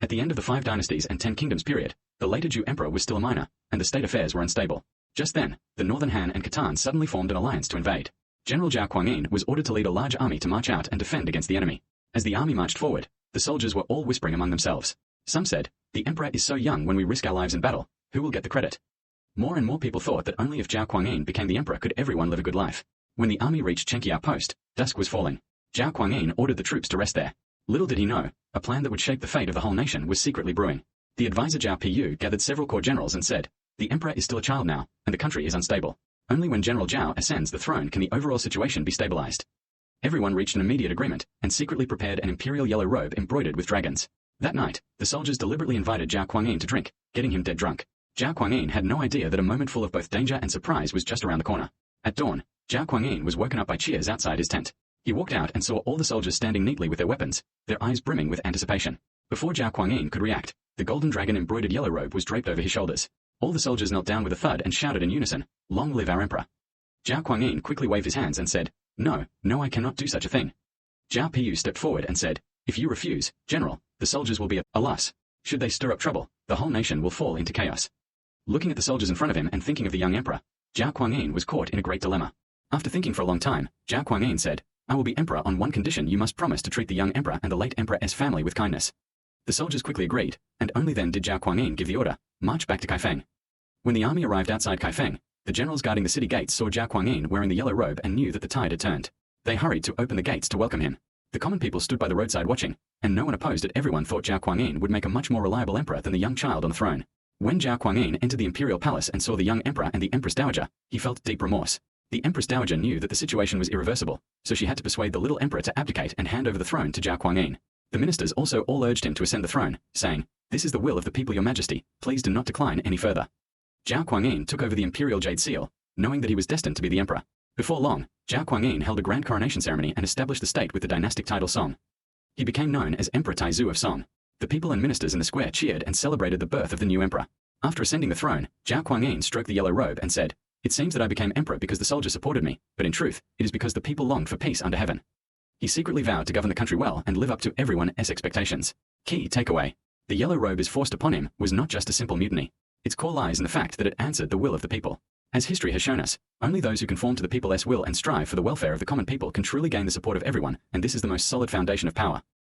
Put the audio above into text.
At the end of the 5 dynasties and 10 kingdoms period, the later Zhou emperor was still a minor, and the state affairs were unstable. Just then, the northern Han and Khitan suddenly formed an alliance to invade. General Zhao Kuangyin was ordered to lead a large army to march out and defend against the enemy. As the army marched forward, the soldiers were all whispering among themselves. Some said, "The emperor is so young when we risk our lives in battle, who will get the credit?" More and more people thought that only if Zhao Kuangyin became the emperor could everyone live a good life. When the army reached Chenkei outpost, dusk was falling. Zhao Kuangyin ordered the troops to rest there. Little did he know, a plan that would shape the fate of the whole nation was secretly brewing. The advisor Zhao Pu gathered several court generals and said, "The emperor is still a child now, and the country is unstable. Only when General Zhao ascends the throne can the overall situation be stabilized." Everyone reached an immediate agreement, and secretly prepared an imperial yellow robe embroidered with dragons. That night, the soldiers deliberately invited Zhao Kuangyin to drink, getting him dead drunk. Zhao Kuangyin had no idea that a moment full of both danger and surprise was just around the corner. At dawn, Zhao Kuangyin was woken up by cheers outside his tent. He walked out and saw all the soldiers standing neatly with their weapons, their eyes brimming with anticipation. Before Zhao Kuangyin could react, the golden dragon embroidered yellow robe was draped over his shoulders. All the soldiers knelt down with a thud and shouted in unison, "Long live our emperor." Zhao Kuangyin quickly waved his hands and said, "No, I cannot do such a thing." Zhao Pu stepped forward and said, "If you refuse, General, the soldiers will be a loss. Should they stir up trouble, the whole nation will fall into chaos." Looking at the soldiers in front of him and thinking of the young emperor, Zhao Kuangyin was caught in a great dilemma. After thinking for a long time, Zhao Kuangyin said, "I will be emperor on one condition: you must promise to treat the young emperor and the late emperor's family with kindness." The soldiers quickly agreed, and only then did Zhao Kuangyin give the order, "March back to Kaifeng." When the army arrived outside Kaifeng, the generals guarding the city gates saw Zhao Kuangyin wearing the yellow robe and knew that the tide had turned. They hurried to open the gates to welcome him. The common people stood by the roadside watching, and no one opposed it. Everyone thought Zhao Kuangyin would make a much more reliable emperor than the young child on the throne. When Zhao Kuangyin entered the imperial palace and saw the young emperor and the empress dowager, he felt deep remorse. The empress dowager knew that the situation was irreversible, so she had to persuade the little emperor to abdicate and hand over the throne to Zhao Kuangyin. The ministers also all urged him to ascend the throne, saying, "This is the will of the people, your majesty, please do not decline any further." Zhao Kuangyin took over the imperial jade seal, knowing that he was destined to be the emperor. Before long, Zhao Kuangyin held a grand coronation ceremony and established the state with the dynastic title Song. He became known as Emperor Taizu of Song. The people and ministers in the square cheered and celebrated the birth of the new emperor. After ascending the throne, Zhao Kuangyin stroked the yellow robe and said, "It seems that I became emperor because the soldiers supported me, but in truth, it is because the people longed for peace under heaven." He secretly vowed to govern the country well and live up to everyone's expectations. Key takeaway: the yellow robe is forced upon him was not just a simple mutiny. Its core lies in the fact that it answered the will of the people. As history has shown us, only those who conform to the people's will and strive for the welfare of the common people can truly gain the support of everyone, and this is the most solid foundation of power.